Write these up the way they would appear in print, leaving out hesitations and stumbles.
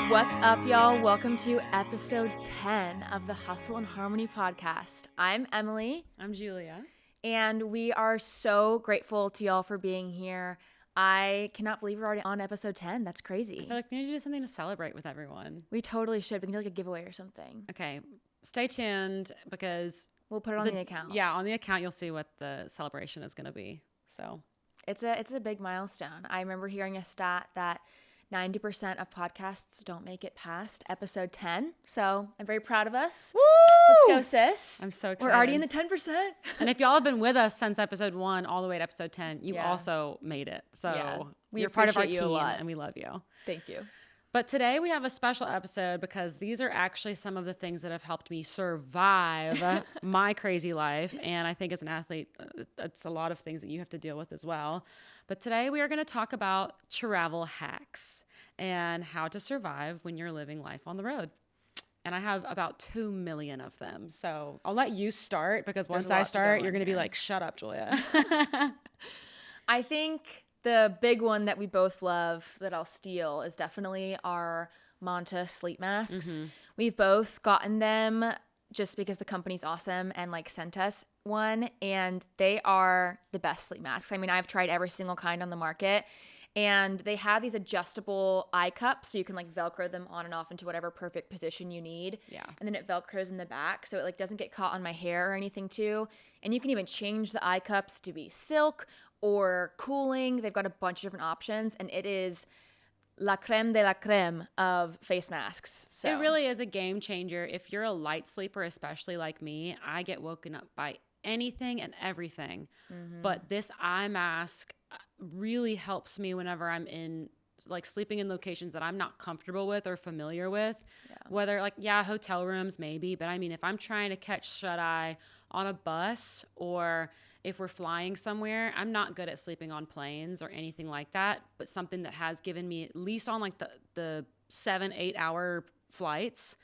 What's up, y'all? Welcome to episode 10 of the Hustle and Harmony podcast. I'm Emily. I'm Julia. And we are so grateful to y'all for being here. I cannot believe we're already on episode 10. That's crazy. I feel like we need to do something to celebrate with everyone. We totally should. We can do like a giveaway or something. Okay, stay tuned because we'll put it on the account. Yeah, on the account you'll see what the celebration is going to be. So it's a big milestone. I remember hearing a stat that 90% of podcasts don't make it past episode 10. So I'm very proud of us. Woo! Let's go, sis. I'm so excited. We're already in the 10%. And if y'all have been with us since episode 1 all the way to episode 10, you also made it. So you're part of our team and we love you. Thank you. But today we have a special episode because these are actually some of the things that have helped me survive my crazy life. And I think as an athlete, it's a lot of things that you have to deal with as well. But today we are going to talk about travel hacks and how to survive when you're living life on the road. And I have about 2 million of them. So I'll let you start because once I start, you're going to be like, shut up, Julia. I think the big one that we both love that I'll steal is definitely our Manta sleep masks. Mm-hmm. We've both gotten them just because the company's awesome and like sent us one, and they are the best sleep masks. I mean, I've tried every single kind on the market, and they have these adjustable eye cups so you can like Velcro them on and off into whatever perfect position you need. Yeah. And then it Velcros in the back so it like doesn't get caught on my hair or anything too. And you can even change the eye cups to be silk or cooling. They've got a bunch of different options, and it is la creme de la creme of face masks. So it really is a game changer. If you're a light sleeper, especially like me, I get woken up by anything and everything. Mm-hmm. But this eye mask really helps me whenever I'm in like sleeping in locations that I'm not comfortable with or familiar with. Yeah. Whether like, hotel rooms maybe, but I mean, if I'm trying to catch shut eye on a bus or if we're flying somewhere, I'm not good at sleeping on planes or anything like that, but something that has given me, at least on like the 7-8 hour flights,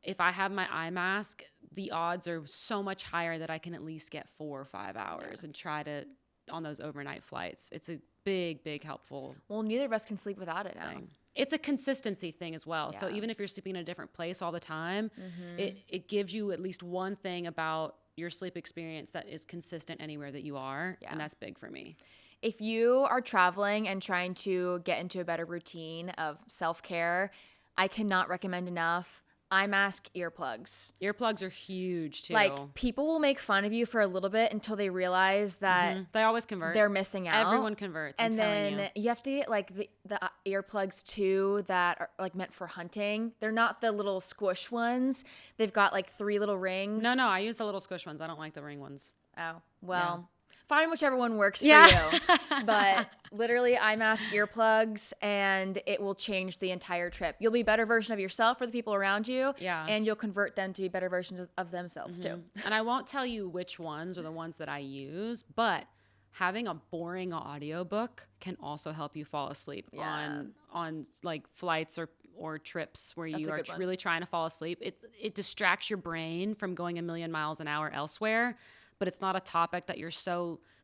if I have my eye mask, the odds are so much higher that I can at least get 4 or 5 hours and try to on those overnight flights. It's a big helpful. Well, neither of us can sleep without it now. It's a consistency thing as well. Yeah. So even if you're sleeping in a different place all the time, mm-hmm. it gives you at least one thing about your sleep experience that is consistent anywhere that you are. Yeah. And that's big for me. If you are traveling and trying to get into a better routine of self-care, I cannot recommend enough eye mask earplugs. Earplugs are huge too. Like people will make fun of you for a little bit until they realize that they always convert. They're missing out. Everyone converts. And then you have to get like the earplugs too that are like meant for hunting. They're not the little squish ones. They've got like 3 little rings. No, I use the little squish ones. I don't like the ring ones. Oh, well. Yeah. Find whichever one works for you. But literally eye mask, earplugs, and it will change the entire trip. You'll be a better version of yourself for the people around you. Yeah. And you'll convert them to be better versions of themselves too. And I won't tell you which ones are the ones that I use, but having a boring audiobook can also help you fall asleep on like flights or trips where you are really trying to fall asleep. It distracts your brain from going a million miles an hour elsewhere. But it's not a topic that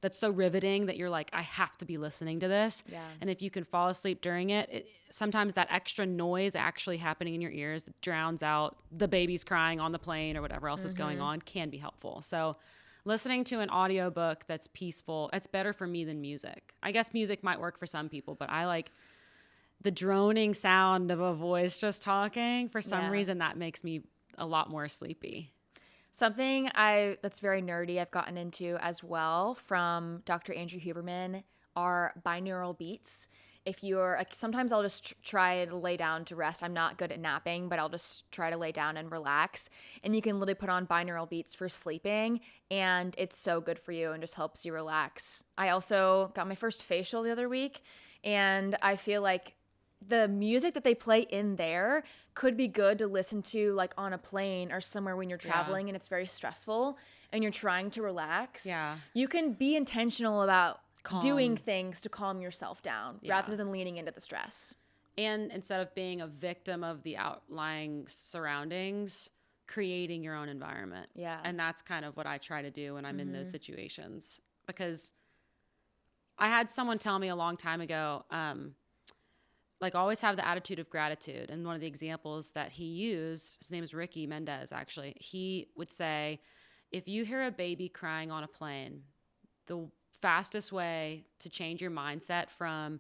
that's so riveting that you're like, I have to be listening to this. Yeah. And if you can fall asleep during it, sometimes that extra noise actually happening in your ears drowns out the baby's crying on the plane or whatever else is going on can be helpful. So listening to an audiobook that's peaceful, it's better for me than music. I guess music might work for some people, but I like the droning sound of a voice just talking. For some reason, that makes me a lot more sleepy. Something that's very nerdy I've gotten into as well from Dr. Andrew Huberman are binaural beats. If you're sometimes I'll just try to lay down to rest. I'm not good at napping, but I'll just try to lay down and relax. And you can literally put on binaural beats for sleeping, and it's so good for you and just helps you relax. I also got my first facial the other week, and I feel like the music that they play in there could be good to listen to like on a plane or somewhere when you're traveling and it's very stressful and you're trying to relax. Yeah. You can be intentional about doing things to calm yourself down rather than leaning into the stress. And instead of being a victim of the outlying surroundings, creating your own environment. Yeah. And that's kind of what I try to do when I'm in those situations. Because I had someone tell me a long time ago, like always have the attitude of gratitude. And one of the examples that he used, his name is Ricky Mendez, actually. He would say, if you hear a baby crying on a plane, the fastest way to change your mindset from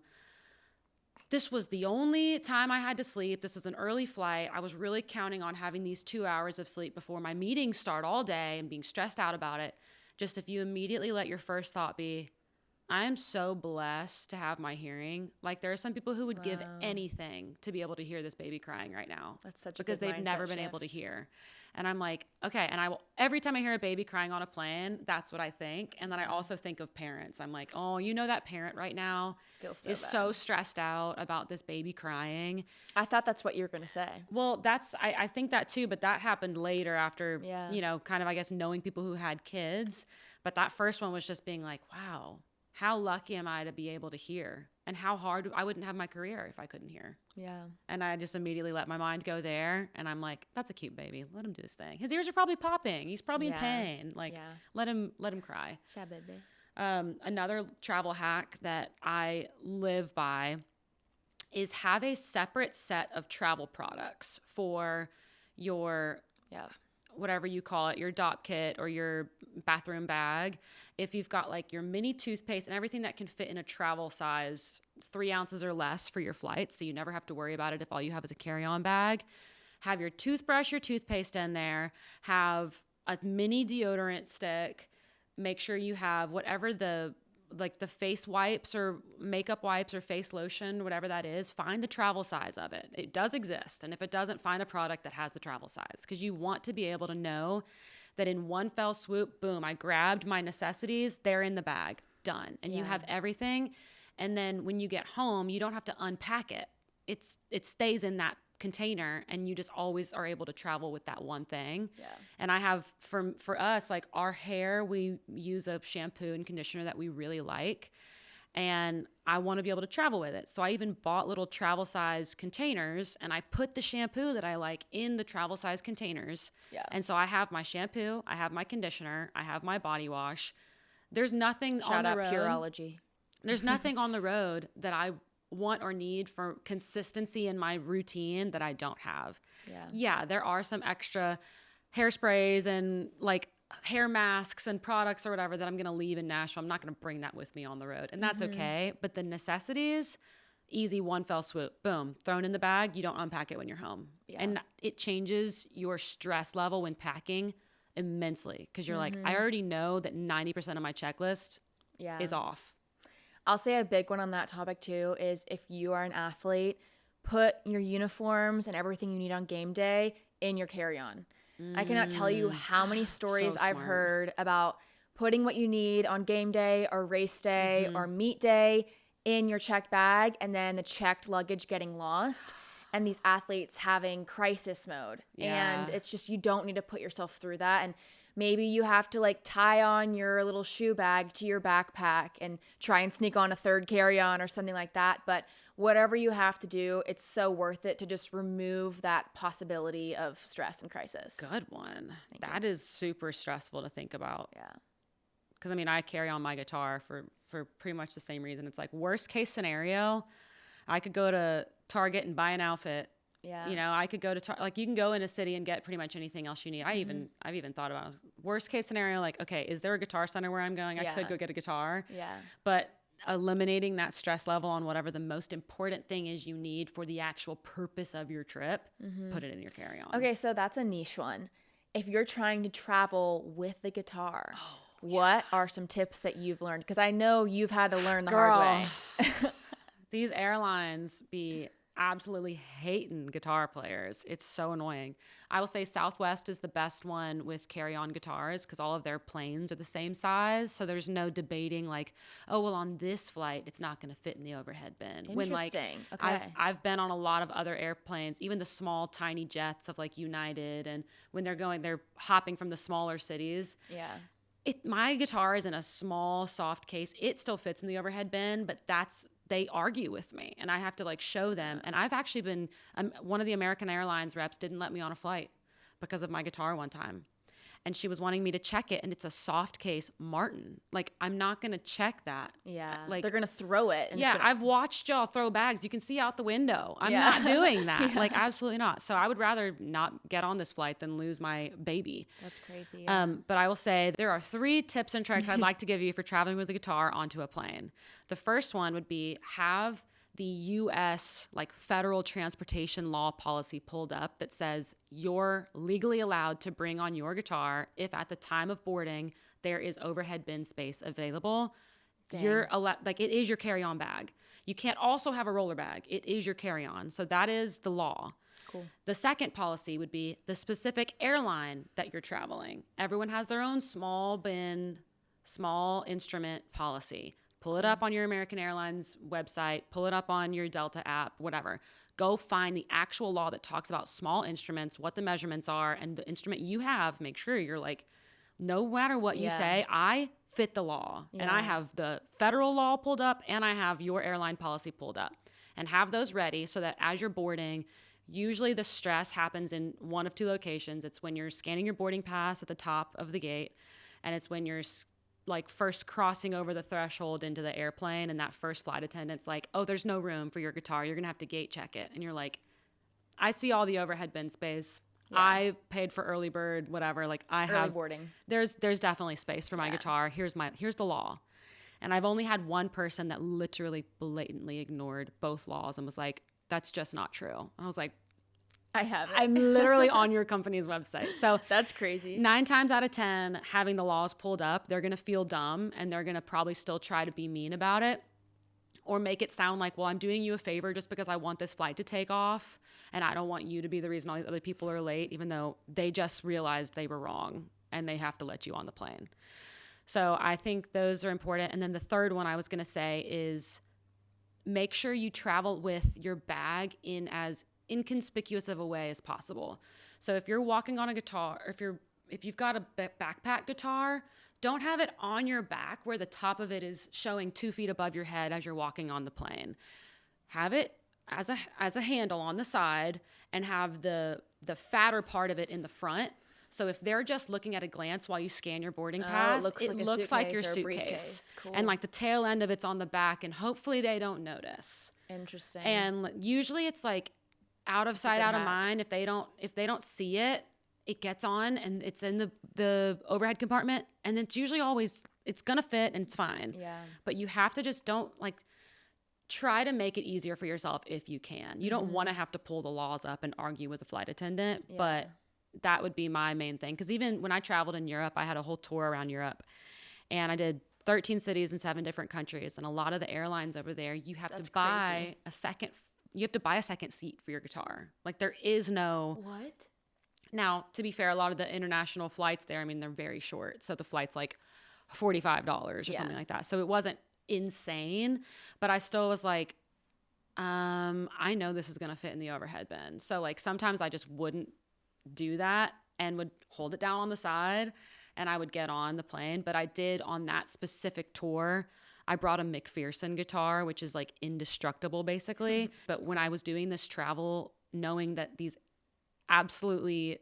this was the only time I had to sleep, this was an early flight, I was really counting on having these 2 hours of sleep before my meetings start all day and being stressed out about it. Just if you immediately let your first thought be, I am so blessed to have my hearing. Like there are some people who would give anything to be able to hear this baby crying right now. That's such a because good they've never been shift. able to hear. And I'm like, okay. And I will, every time I hear a baby crying on a plane, that's what I think. And then I also think of parents. I'm like, oh, you know, that parent right now is so stressed out about this baby crying. I thought that's what you were going to say. Well, I think that too, but that happened later after, you know, kind of, I guess, knowing people who had kids. But that first one was just being like, wow, how lucky am I to be able to hear? And how hard I wouldn't have my career if I couldn't hear. Yeah. And I just immediately let my mind go there. And I'm like, that's a cute baby. Let him do his thing. His ears are probably popping. He's probably in pain. Like, let him cry. Shy baby. Another travel hack that I live by is have a separate set of travel products for your whatever you call it, your dop kit or your bathroom bag. If you've got like your mini toothpaste and everything that can fit in a travel size 3 ounces or less for your flight, so you never have to worry about it if all you have is a carry-on bag. Have your toothbrush, your toothpaste in there. Have a mini deodorant stick. Make sure you have whatever the face wipes or makeup wipes or face lotion, whatever that is, find the travel size of it. It does exist. And if it doesn't, find a product that has the travel size, because you want to be able to know that in one fell swoop, boom, I grabbed my necessities, they're in the bag, done. And you have everything. And then when you get home, you don't have to unpack it. It stays in that container, and you just always are able to travel with that one thing. And I have for us, like our hair, we use a shampoo and conditioner that we really like, and I want to be able to travel with it. So I even bought little travel size containers, and I put the shampoo that I like in the travel size containers. And so I have my shampoo, I have my conditioner, I have my body wash. There's nothing on the road. Shout out Pureology. There's nothing on the road that I want or need for consistency in my routine that I don't have. Yeah, there are some extra hairsprays and like hair masks and products or whatever that I'm going to leave in Nashville. I'm not going to bring that with me on the road, and that's okay. But the necessities, easy, one fell swoop, boom, thrown in the bag. You don't unpack it when you're home. And it changes your stress level when packing immensely, because you're like, I already know that 90% of my checklist is off. I'll say a big one on that topic too is if you are an athlete, put your uniforms and everything you need on game day in your carry-on. I cannot tell you how many stories I've heard about putting what you need on game day or race day or meet day in your checked bag, and then the checked luggage getting lost, and these athletes having crisis mode. And it's just, you don't need to put yourself through that. And maybe you have to like tie on your little shoe bag to your backpack and try and sneak on a third carry-on or something like that. But whatever you have to do, it's so worth it to just remove that possibility of stress and crisis. Good one. That is super stressful to think about. Yeah. Because I mean, I carry on my guitar for pretty much the same reason. It's like worst case scenario, I could go to Target and buy an outfit. You know, I could go to like you can go in a city and get pretty much anything else you need. I've even thought about worst case scenario, like, okay, is there a guitar center where I'm going? I could go get a guitar. But eliminating that stress level on whatever the most important thing is you need for the actual purpose of your trip, put it in your carry-on. Okay, so that's a niche one. If you're trying to travel with the guitar, what are some tips that you've learned? Because I know you've had to learn the hard way. These airlines be absolutely hating guitar players. It's so annoying. I will say Southwest is the best one with carry-on guitars because all of their planes are the same size. So there's no debating like, oh, well, on this flight, it's not going to fit in the overhead bin. Interesting. I've been on a lot of other airplanes, even the small, tiny jets of like United. And when they're hopping from the smaller cities. My guitar is in a small, soft case. It still fits in the overhead bin, but they argue with me, and I have to like show them. And I've actually been, one of the American Airlines reps didn't let me on a flight because of my guitar one time. and she was wanting me to check it, and it's a soft case Martin. Like, I'm not going to check that. Yeah. Like, they're going to throw it. And I've watched y'all throw bags. You can see out the window. I'm not doing that. Like, absolutely not. So I would rather not get on this flight than lose my baby. That's crazy. But I will say there are 3 tips and tricks I'd like to give you for traveling with a guitar onto a plane. The first one would be have the U.S. like federal transportation law policy pulled up that says you're legally allowed to bring on your guitar if at the time of boarding there is overhead bin space available. Dang. You're allowed, like, it is your carry-on bag. You can't also have a roller bag. It is your carry-on. So that is the law. Cool. The second policy would be the specific airline that you're traveling. Everyone has their own small bin, small instrument policy. Pull it up on your American Airlines website, pull it up on your Delta app, whatever. Go find the actual law that talks about small instruments, what the measurements are, and the instrument you have, make sure you're like, no matter what you say, I fit the law. And I have the federal law pulled up and I have your airline policy pulled up. And have those ready so that as you're boarding, usually the stress happens in one of 2 locations. It's when you're scanning your boarding pass at the top of the gate, and it's when you're like first crossing over the threshold into the airplane, and that first flight attendant's like, oh, there's no room for your guitar. You're going to have to gate check it. And you're like, I see all the overhead bin space. Yeah. I paid for early bird, whatever. Like I have boarding. There's definitely space for my guitar. Here's the law. And I've only had one person that literally blatantly ignored both laws and was like, that's just not true. And I was like, I have it. I'm literally on your company's website. So that's crazy. 9 times out of 10, having the laws pulled up, they're going to feel dumb and they're going to probably still try to be mean about it or make it sound like, well, I'm doing you a favor just because I want this flight to take off and I don't want you to be the reason all these other people are late, even though they just realized they were wrong and they have to let you on the plane. So I think those are important. And then the third one I was going to say is make sure you travel with your bag in as inconspicuous of a way as possible. So if you're walking on a guitar, or if you've got a backpack guitar, don't have it on your back where the top of it is showing 2 feet above your head as you're walking on the plane. Have it as a handle on the side and have the fatter part of it in the front. So if they're just looking at a glance while you scan your boarding pass, it looks like your suitcase. Cool. And like the tail end of it's on the back, and hopefully they don't notice. Interesting. And usually it's like out of sight, out of mind. If they don't see it, it gets on and it's in the overhead compartment, and it's usually always, it's gonna fit and it's fine. Yeah. But you have to just don't like try to make it easier for yourself if you can. You don't want to have to pull the laws up and argue with a flight attendant, but that would be my main thing. Because even when I traveled in Europe, I had a whole tour around Europe, and I did 13 cities in 7 different countries. And a lot of the airlines over there, you have to buy a second. You have to buy a second seat for your guitar. Like there is no. What? Now, to be fair, a lot of the international flights there, I mean, they're very short. So the flight's like $45 or something like that. So it wasn't insane, but I still was like, I know this is going to fit in the overhead bin. So like sometimes I just wouldn't do that and would hold it down on the side and I would get on the plane. But I did on that specific tour, I brought a McPherson guitar, which is like indestructible basically. But when I was doing this travel, knowing that these absolutely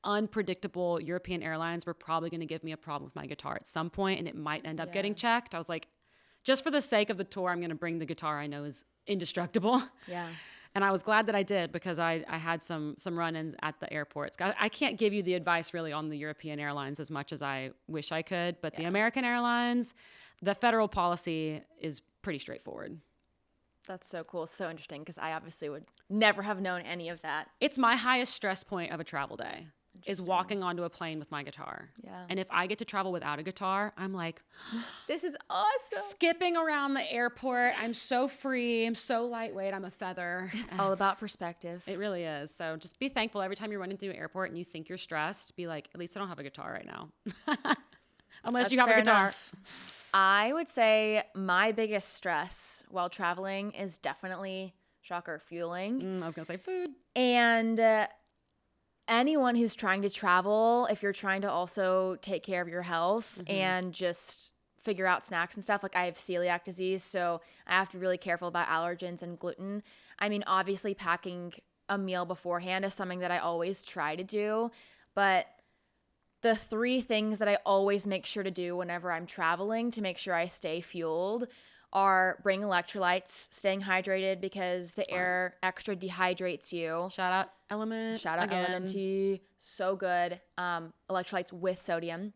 unpredictable European airlines were probably going to give me a problem with my guitar at some point and it might end up getting checked, I was like, just for the sake of the tour, I'm going to bring the guitar I know is indestructible. Yeah. And I was glad that I did because I had some run-ins at the airports. I can't give you the advice really on the European airlines as much as I wish I could, but the American Airlines, the federal policy is pretty straightforward. That's so cool. So interesting because I obviously would never have known any of that. It's my highest stress point of a travel day is walking onto a plane with my guitar. Yeah. And if I get to travel without a guitar, I'm like, this is awesome. Skipping around the airport. I'm so free. I'm so lightweight. I'm a feather. It's all about perspective. It really is. So just be thankful every time you're running through an airport and you think you're stressed. Be like, at least I don't have a guitar right now. Unless you have a guitar. Enough. I would say my biggest stress while traveling is definitely, shocker, fueling. I was going to say food. And anyone who's trying to travel, if you're trying to also take care of your health and just figure out snacks and stuff, like I have celiac disease, so I have to be really careful about allergens and gluten. I mean, obviously packing a meal beforehand is something that I always try to do, but the 3 things that I always make sure to do whenever I'm traveling to make sure I stay fueled are bring electrolytes, staying hydrated because the air extra dehydrates you. Shout out Element. Shout out Element Tea. So good. Electrolytes with sodium.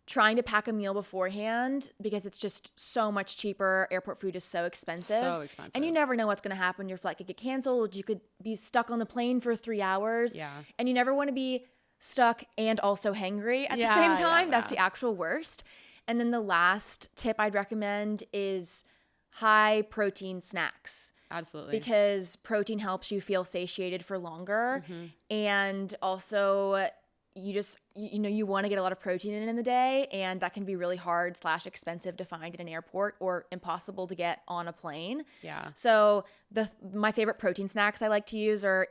Trying to pack a meal beforehand because it's just so much cheaper. Airport food is so expensive. So expensive. And you never know what's going to happen. Your flight could get canceled. You could be stuck on the plane for 3 hours. Yeah. And you never want to be stuck and also hangry at the same time. That's the actual worst. And then the last tip I'd recommend is high protein snacks. Absolutely. Because protein helps you feel satiated for longer. And also you want to get a lot of protein in the day, and that can be really hard / expensive to find at an airport or impossible to get on a plane. Yeah. So my favorite protein snacks I like to use are,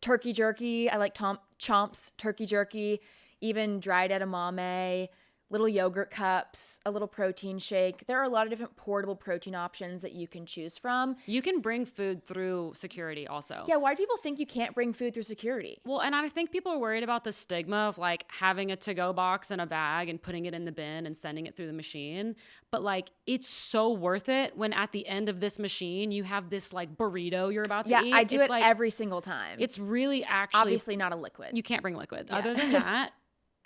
turkey jerky. I like Chomp's turkey jerky, even dried edamame, little yogurt cups, a little protein shake. There are a lot of different portable protein options that you can choose from. You can bring food through security also. Yeah, why do people think you can't bring food through security? Well, and I think people are worried about the stigma of like having a to-go box in a bag and putting it in the bin and sending it through the machine. But like, it's so worth it when at the end of this machine, you have this like burrito you're about to eat. Yeah, I do it like, every single time. It's really actually... Obviously not a liquid. You can't bring liquid. Yeah. Other than that,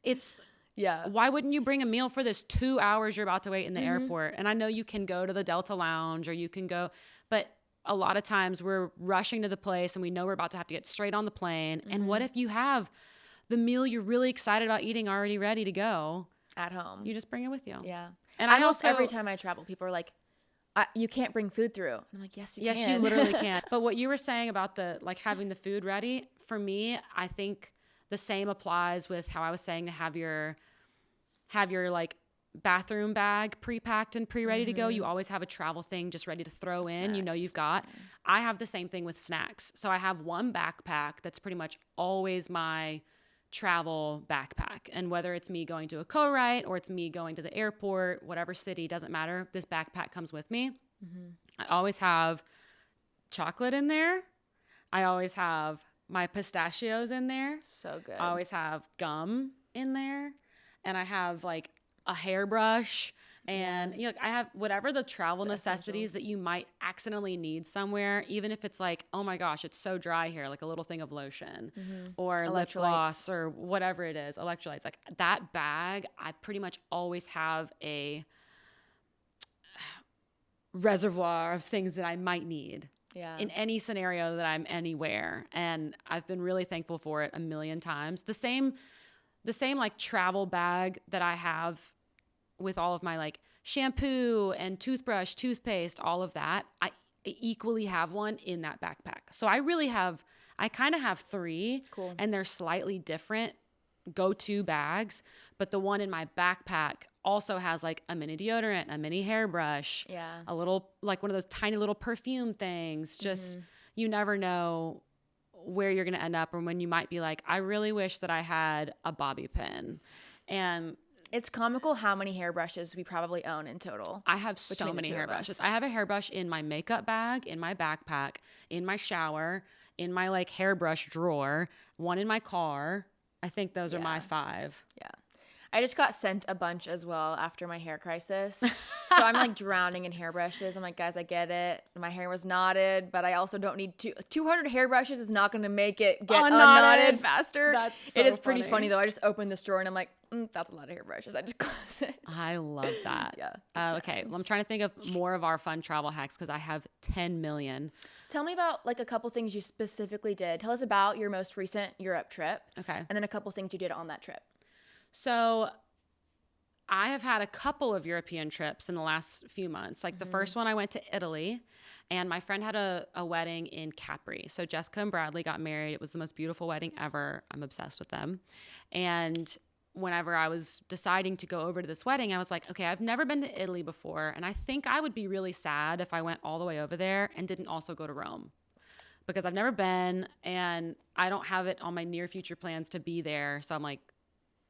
it's... Yeah. Why wouldn't you bring a meal for this 2 hours you're about to wait in the airport? And I know you can go to the Delta Lounge or you can go, but a lot of times we're rushing to the place and we know we're about to have to get straight on the plane. And what if you have the meal you're really excited about eating already ready to go? At home. You just bring it with you. Yeah. And almost every time I travel, people are like, you can't bring food through. And I'm like, yes, you can. Yes, you literally can. But what you were saying about the like having the food ready, for me, I think the same applies with how I was saying to have your like bathroom bag pre-packed and pre-ready to go. You always have a travel thing just ready to throw in. Snacks. You've got. I have the same thing with snacks. So I have one backpack that's pretty much always my travel backpack. And whether it's me going to a co-write or it's me going to the airport, whatever city, doesn't matter. This backpack comes with me. I always have chocolate in there. I always have my pistachios in there. So good. I always have gum in there. And I have like a hairbrush and I have whatever the travel necessities that you might accidentally need somewhere, even if it's like, oh my gosh, it's so dry here, like a little thing of lotion or lip gloss or whatever it is, electrolytes. Like that bag, I pretty much always have a reservoir of things that I might need. Yeah. In any scenario that I'm anywhere. And I've been really thankful for it a million times. The same like travel bag that I have with all of my like shampoo and toothbrush, toothpaste, all of that, I equally have one in that backpack. So I kind of have 3 and they're slightly different go-to bags, but the one in my backpack also has like a mini deodorant, a mini hairbrush, a little, like one of those tiny little perfume things. Just, you never know where you're going to end up or when you might be like, I really wish that I had a bobby pin. And it's comical how many hairbrushes we probably own in total. I have so many hairbrushes. I have a hairbrush in my makeup bag, in my backpack, in my shower, in my like hairbrush drawer, one in my car. I think those are my 5. Yeah. I just got sent a bunch as well after my hair crisis. So I'm like drowning in hairbrushes. I'm like, guys, I get it. My hair was knotted, but I also don't need 200 hairbrushes is not going to make it get unknotted faster. It is pretty funny though. I just opened this drawer and I'm like, that's a lot of hairbrushes. I just close it. I love that. Okay. Well, I'm trying to think of more of our fun travel hacks because I have 10 million. Tell me about like a couple things you specifically did. Tell us about your most recent Europe trip. Okay. And then a couple things you did on that trip. So I have had a couple of European trips in the last few months. Like the first one, I went to Italy and my friend had a wedding in Capri. So Jessica and Bradley got married. It was the most beautiful wedding ever. I'm obsessed with them. And whenever I was deciding to go over to this wedding, I was like, okay, I've never been to Italy before. And I think I would be really sad if I went all the way over there and didn't also go to Rome. Because I've never been and I don't have it on my near future plans to be there. So I'm like,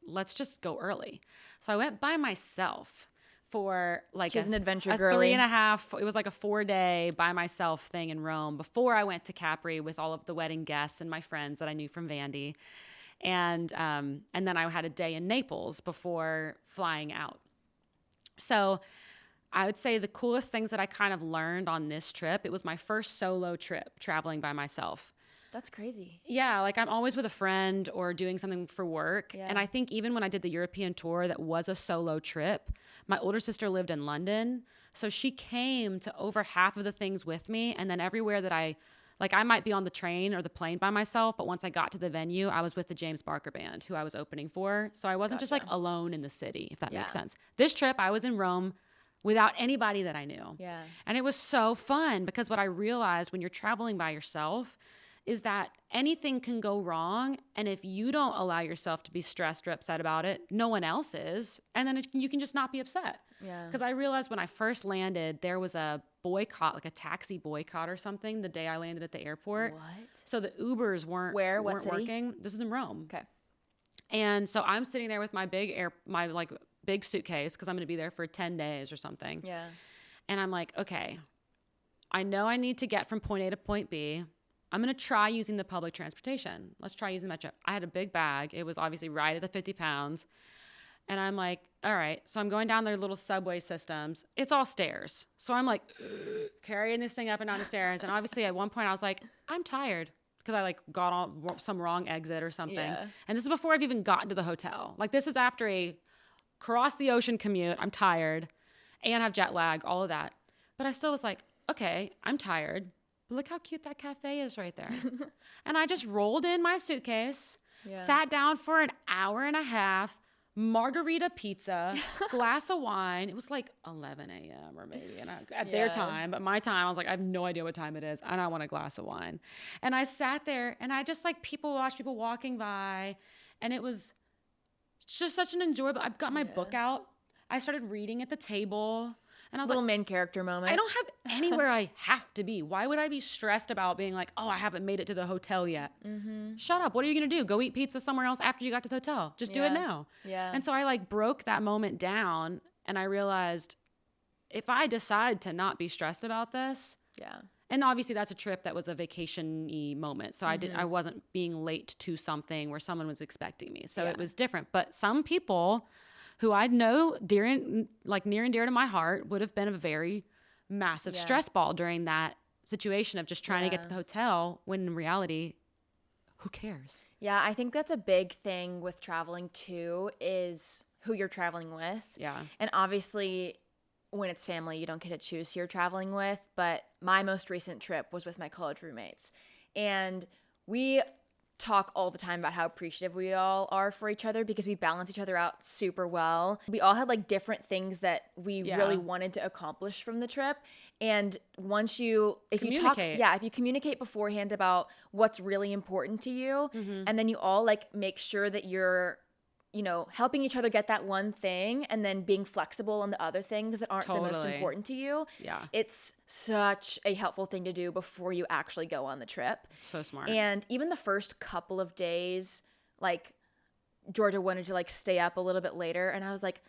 let's just go early. So I went by myself for like an adventure a girly. 3.5. It was like a 4-day by myself thing in Rome before I went to Capri with all of the wedding guests and my friends that I knew from Vandy. And then I had a day in Naples before flying out. So I would say the coolest things that I kind of learned on this trip, it was my first solo trip traveling by myself. That's crazy. Yeah, like I'm always with a friend or doing something for work. Yeah. And I think even when I did the European tour that was a solo trip, my older sister lived in London. So she came to over half of the things with me. And then everywhere that I might be on the train or the plane by myself, but once I got to the venue, I was with the James Barker Band, who I was opening for. So I wasn't just like alone in the city, if that makes sense. This trip, I was in Rome without anybody that I knew. Yeah. And it was so fun because what I realized when you're traveling by yourself is that anything can go wrong. And if you don't allow yourself to be stressed or upset about it, no one else is. And then you can just not be upset. Yeah. Because I realized when I first landed, there was a boycott, like a taxi boycott or something the day I landed at the airport. What? So the Ubers weren't What city? working. This is in Rome. Okay. And so I'm sitting there with my big suitcase because I'm going to be there for 10 days or something. Yeah. And I'm like, okay, I know I need to get from point A to point B. I'm going to try using the public transportation. Let's try using the metro. I had a big bag. It was obviously right at the 50 pounds. And I'm like, all right. So I'm going down their little subway systems. It's all stairs. So I'm like carrying this thing up and down the stairs. And obviously at one point I was like, I'm tired because I like got on some wrong exit or something. Yeah. And this is before I've even gotten to the hotel. Like this is after a cross the ocean commute. I'm tired and have jet lag, all of that. But I still was like, okay, I'm tired. But look how cute that cafe is right there. And I just rolled in my suitcase, sat down for an hour and a half, margarita pizza, glass of wine. It was like 11 a.m. or maybe at their time. But my time, I was like, I have no idea what time it is. And I want a glass of wine. And I sat there and I just like people walking by. And it was just such an enjoyable. I've got my book out. I started reading at the table. And I was little like, main character moment. I don't have anywhere I have to be. Why would I be stressed about being like, oh, I haven't made it to the hotel yet? Mm-hmm. Shut up. What are you going to do? Go eat pizza somewhere else after you got to the hotel. Just do it now. Yeah. And so I like broke that moment down and I realized if I decide to not be stressed about this. Yeah. And obviously that's a trip that was a vacation-y moment. So I wasn't being late to something where someone was expecting me. So it was different. But some people who I know near and dear to my heart would have been a very massive stress ball during that situation of just trying to get to the hotel when in reality, who cares? Yeah, I think that's a big thing with traveling too is who you're traveling with. Yeah. And obviously when it's family, you don't get to choose who you're traveling with. But my most recent trip was with my college roommates. And we talk all the time about how appreciative we all are for each other because we balance each other out super well. We all had like different things that we really wanted to accomplish from the trip. And once if you communicate beforehand about what's really important to you, and then you all like make sure that you're, helping each other get that one thing and then being flexible on the other things that aren't the most important to you. Yeah. It's such a helpful thing to do before you actually go on the trip. So smart. And even the first couple of days, like Georgia wanted to like stay up a little bit later. And I was like,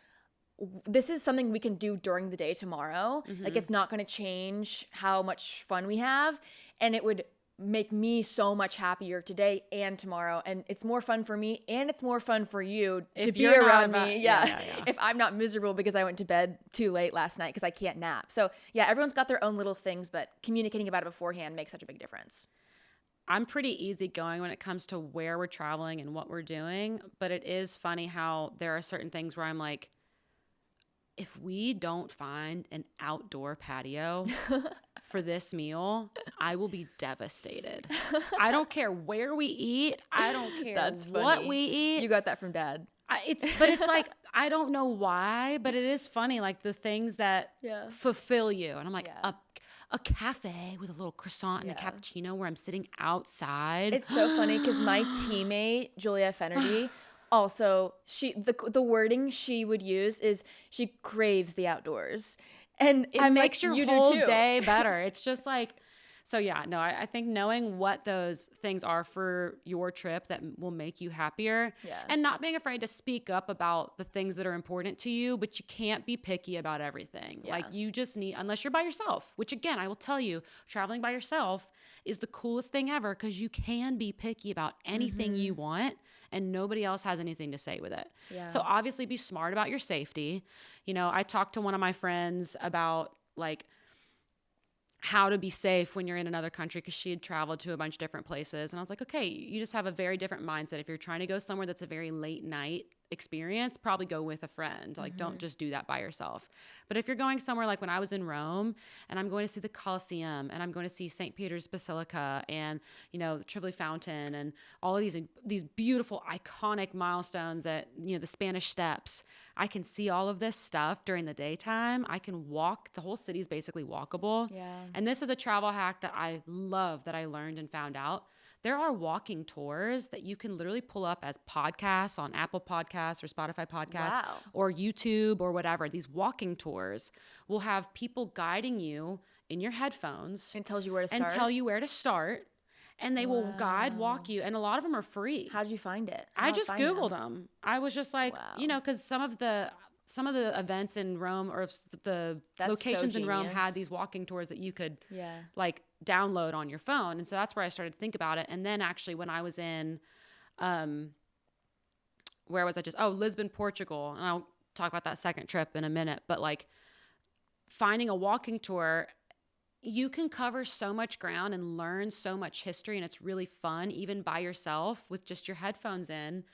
this is something we can do during the day tomorrow. Like it's not going to change how much fun we have. And it would make me so much happier today and tomorrow. And it's more fun for me and it's more fun for you to be around me. Yeah. If I'm not miserable because I went to bed too late last night because I can't nap. So yeah, everyone's got their own little things, but communicating about it beforehand makes such a big difference. I'm pretty easygoing when it comes to where we're traveling and what we're doing. But it is funny how there are certain things where I'm like, if we don't find an outdoor patio for this meal, I will be devastated. I don't care where we eat. I don't care what we eat. You got that from Dad. But it's like, I don't know why, but it is funny, like the things that fulfill you. And I'm like, a cafe with a little croissant and a cappuccino where I'm sitting outside. It's so funny because my teammate, Julia Fenerty, also, the wording she would use is she craves the outdoors. And it makes your whole day better. It's just like, So yeah, no, I think knowing what those things are for your trip that will make you happier, and not being afraid to speak up about the things that are important to you, but you can't be picky about everything. Like you just need, unless you're by yourself, which again, I will tell you, traveling by yourself is the coolest thing ever because you can be picky about anything you want and nobody else has anything to say with it. So obviously be smart about your safety. You know, I talked to one of my friends about like how to be safe when you're in another country because she had traveled to a bunch of different places. And I was like, okay, you just have a very different mindset. If you're trying to go somewhere that's a very late night experience, probably go with a friend. Like, don't just do that by yourself. But if you're going somewhere like when I was in Rome and I'm going to see the Colosseum and I'm going to see St. Peter's Basilica and, you know, the Tivoli Fountain and all of these beautiful, iconic milestones that, you know, the Spanish Steps, I can see all of this stuff during the daytime. I can walk. The whole city is basically walkable. Yeah. And this is a travel hack that I love that I learned and found out. There are walking tours that you can literally pull up as podcasts on Apple Podcasts or Spotify Podcasts or YouTube or whatever. These walking tours will have people guiding you in your headphones. And tells you where to start. And tell you where to start. And they will walk you. And a lot of them are free. How did you find it? I just Googled them. I was just like, you know, because some of the events in Rome or the locations in Rome had these walking tours that you could like download on your phone. And so that's where I started to think about it. And then actually when I was in, where was I just? Oh, Lisbon, Portugal. And I'll talk about that second trip in a minute. But like finding a walking tour, you can cover so much ground and learn so much history. And it's really fun, even by yourself with just your headphones in,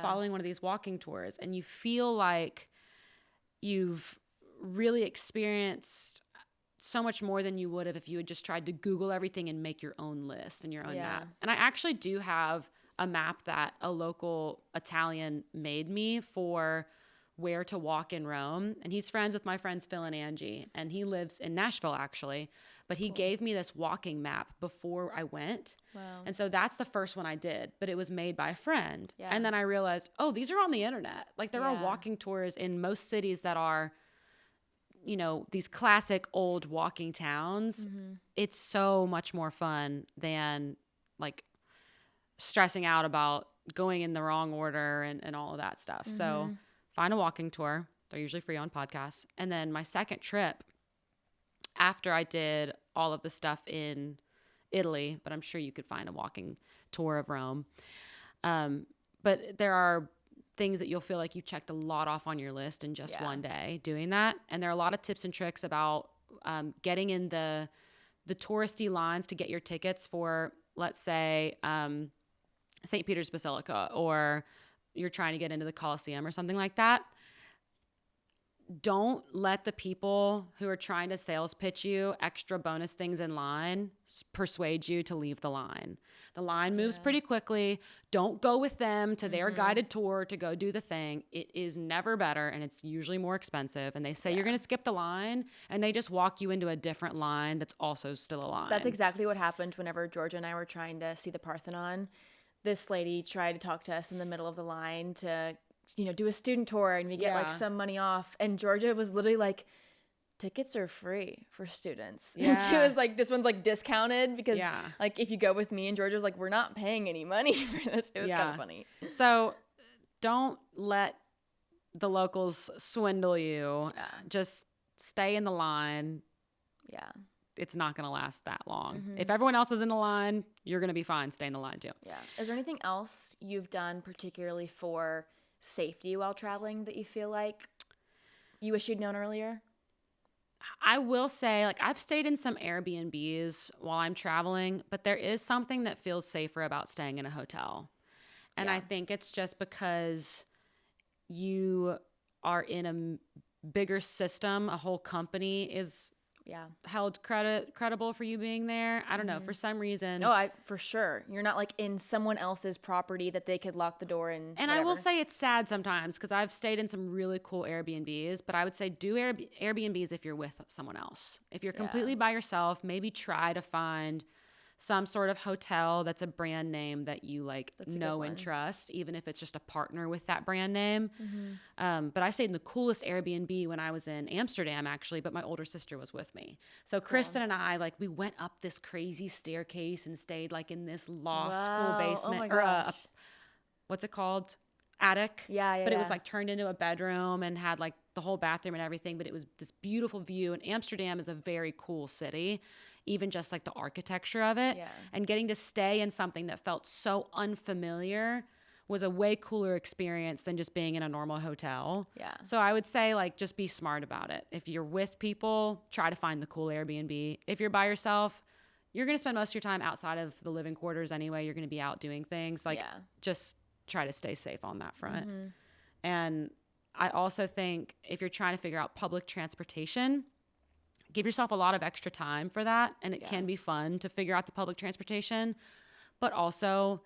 following one of these walking tours. And you feel like you've really experienced so much more than you would have if you had just tried to Google everything and make your own list and your own map. And I actually do have a map that a local Italian made me for where to walk in Rome. And he's friends with my friends Phil and Angie. And he lives in Nashville, actually. But he gave me this walking map before I went. Wow. And so that's the first one I did. But it was made by a friend. Yeah. And then I realized, oh, these are on the internet. Like there are walking tours in most cities that are, you know, these classic old walking towns. It's so much more fun than like stressing out about going in the wrong order and all of that stuff. So find a walking tour. They're usually free on podcasts. And then my second trip, after I did all of the stuff in Italy, but I'm sure you could find a walking tour of Rome. But there are things that you'll feel like you checked a lot off on your list in just one day doing that. And there are a lot of tips and tricks about getting in the touristy lines to get your tickets for, let's say, St. Peter's Basilica, or you're trying to get into the Colosseum or something like that. Don't let the people who are trying to sales pitch you extra bonus things in line persuade you to leave the line. The line moves pretty quickly. Don't go with them to their guided tour to go do the thing. It is never better, and it's usually more expensive. And they say you're going to skip the line, and they just walk you into a different line that's also still a line. That's exactly what happened whenever Georgia and I were trying to see the Parthenon. This lady tried to talk to us in the middle of the line to, you know, do a student tour and we get like some money off. And Georgia was literally like, tickets are free for students. Yeah. And she was like, this one's like discounted because like if you go with me, and Georgia was like, we're not paying any money for this. It was kind of funny. So don't let the locals swindle you. Yeah. Just stay in the line. Yeah. It's not going to last that long. If everyone else is in the line, you're going to be fine. Stay in the line too. Yeah. Is there anything else you've done particularly for safety while traveling that you feel like you wish you'd known earlier? I will say, like, I've stayed in some Airbnbs while I'm traveling, but there is something that feels safer about staying in a hotel. And I think it's just because you are in a bigger system. A whole company is held credible for you being there. I don't know, for some reason. Oh, for sure. You're not like in someone else's property that they could lock the door and whatever. I will say it's sad sometimes because I've stayed in some really cool Airbnbs, but I would say do Airbnbs if you're with someone else. If you're completely by yourself, maybe try to find some sort of hotel that's a brand name that you like know and one. trust, even if it's just a partner with that brand name. Mm-hmm. But I stayed in the coolest Airbnb when I was in Amsterdam, actually, but my older sister was with me. So Kristen and I, like, we went up this crazy staircase and stayed like in this loft, cool Wow. basement, Oh my or gosh. what's it called? Attic. Yeah, But it was like turned into a bedroom and had like the whole bathroom and everything. But it was this beautiful view. And Amsterdam is a very cool city, even just like the architecture of it. Yeah. And getting to stay in something that felt so unfamiliar was a way cooler experience than just being in a normal hotel. Yeah. So I would say, like, just be smart about it. If you're with people, try to find the cool Airbnb. If you're by yourself, you're going to spend most of your time outside of the living quarters anyway. You're going to be out doing things. Like, just try to stay safe on that front. Mm-hmm. And I also think if you're trying to figure out public transportation, give yourself a lot of extra time for that. And it can be fun to figure out the public transportation, but also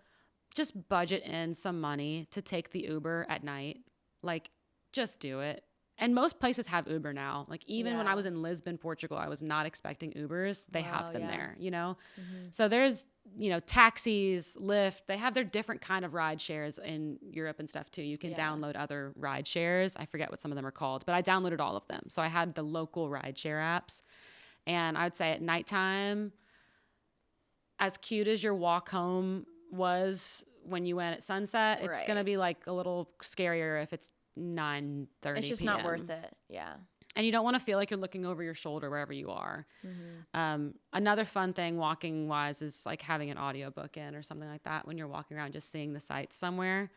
just budget in some money to take the Uber at night. Like, just do it. And most places have Uber now. Like, even when I was in Lisbon, Portugal, I was not expecting Ubers. They have them there, you know? Mm-hmm. So there's, you know, taxis, Lyft. They have their different kind of ride shares in Europe and stuff too. You can download other ride shares. I forget what some of them are called, but I downloaded all of them. So I had the local ride share apps. And I would say at nighttime, as cute as your walk home was when you went at sunset, it's going to be like a little scarier if it's 9:30 It's just p.m. not worth it. Yeah. And you don't want to feel like you're looking over your shoulder wherever you are. Mm-hmm. Another fun thing walking wise is like having an audiobook in or something like that when you're walking around, just seeing the sights somewhere.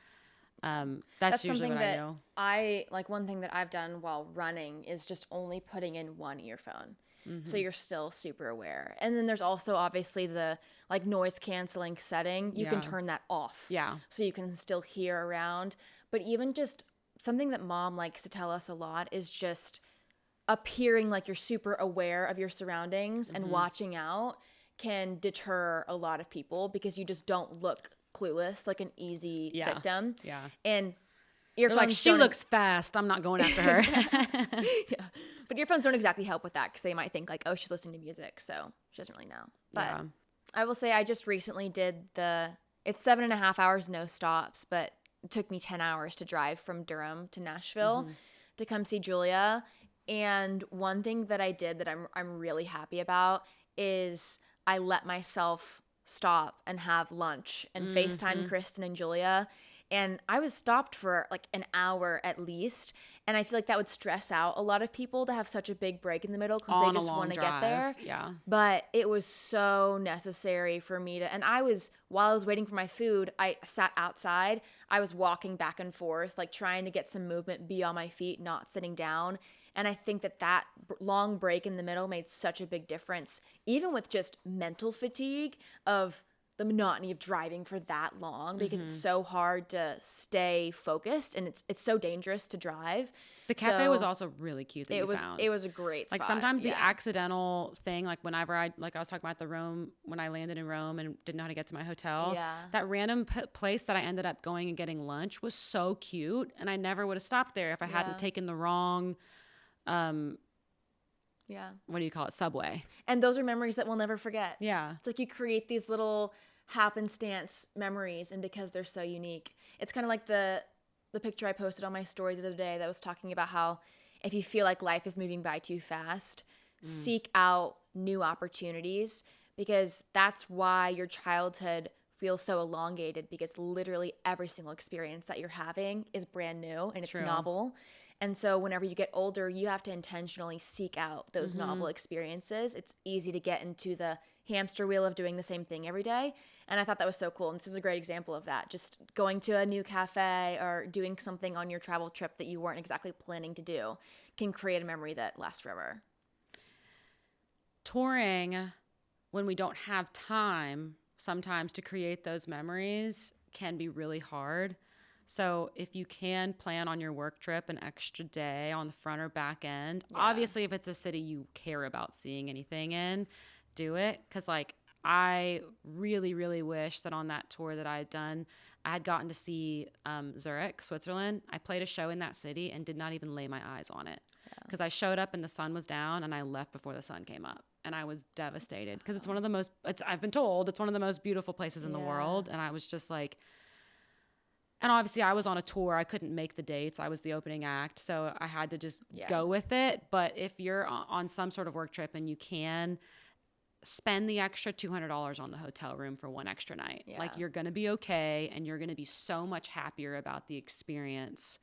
That's usually what I do. I like one thing that I've done while running is just only putting in one earphone. Mm-hmm. So you're still super aware. And then there's also obviously the like noise canceling setting. You can turn that off. Yeah. So you can still hear around. But even just something that mom likes to tell us a lot is just appearing like you're super aware of your surroundings and watching out can deter a lot of people because you just don't look clueless like an easy victim. Yeah. And earphones like, she looks fast. I'm not going after her. yeah. But earphones don't exactly help with that because they might think like, oh, she's listening to music. So she doesn't really know. But I will say I just recently did it's 7.5 hours, no stops, but it took me 10 hours to drive from Durham to Nashville to come see Julia. And one thing that I did that I'm really happy about is I let myself stop and have lunch and FaceTime Kristen and Julia. And I was stopped for like an hour at least. And I feel like that would stress out a lot of people to have such a big break in the middle because they just want to get there. Yeah. But it was so necessary for me to, and while I was waiting for my food, I sat outside. I was walking back and forth, like trying to get some movement, be on my feet, not sitting down. And I think that long break in the middle made such a big difference, even with just mental fatigue of the monotony of driving for that long because it's so hard to stay focused and it's so dangerous to drive. The cafe was also really cute that you found. It was a great spot. Like sometimes the accidental thing, like whenever I was talking about the Rome, when I landed in Rome and didn't know how to get to my hotel, that random place that I ended up going and getting lunch was so cute. And I never would have stopped there if I hadn't taken the wrong, what do you call it? Subway. And those are memories that we'll never forget. Yeah. It's like you create these little happenstance memories and because they're so unique. It's kind of like the picture I posted on my story the other day that was talking about how if you feel like life is moving by too fast, seek out new opportunities because that's why your childhood feels so elongated because literally every single experience that you're having is brand new and it's novel. And so whenever you get older, you have to intentionally seek out those novel experiences. It's easy to get into the hamster wheel of doing the same thing every day. And I thought that was so cool. And this is a great example of that. Just going to a new cafe or doing something on your travel trip that you weren't exactly planning to do can create a memory that lasts forever. Touring, when we don't have time sometimes to create those memories, can be really hard. So if you can plan on your work trip an extra day on the front or back end, obviously if it's a city you care about seeing anything in, do it. Because like I really, really wish that on that tour that I had done, I had gotten to see Zurich, Switzerland. I played a show in that city and did not even lay my eyes on it. Because I showed up and the sun was down, and I left before the sun came up. And I was devastated because it's one of the most, I've been told it's one of the most beautiful places in the world. And I was just like, and obviously I was on a tour. I couldn't make the dates. I was the opening act. So I had to just go with it. But if you're on some sort of work trip and you can spend the extra $200 on the hotel room for one extra night, like you're going to be okay. And you're going to be so much happier about the experience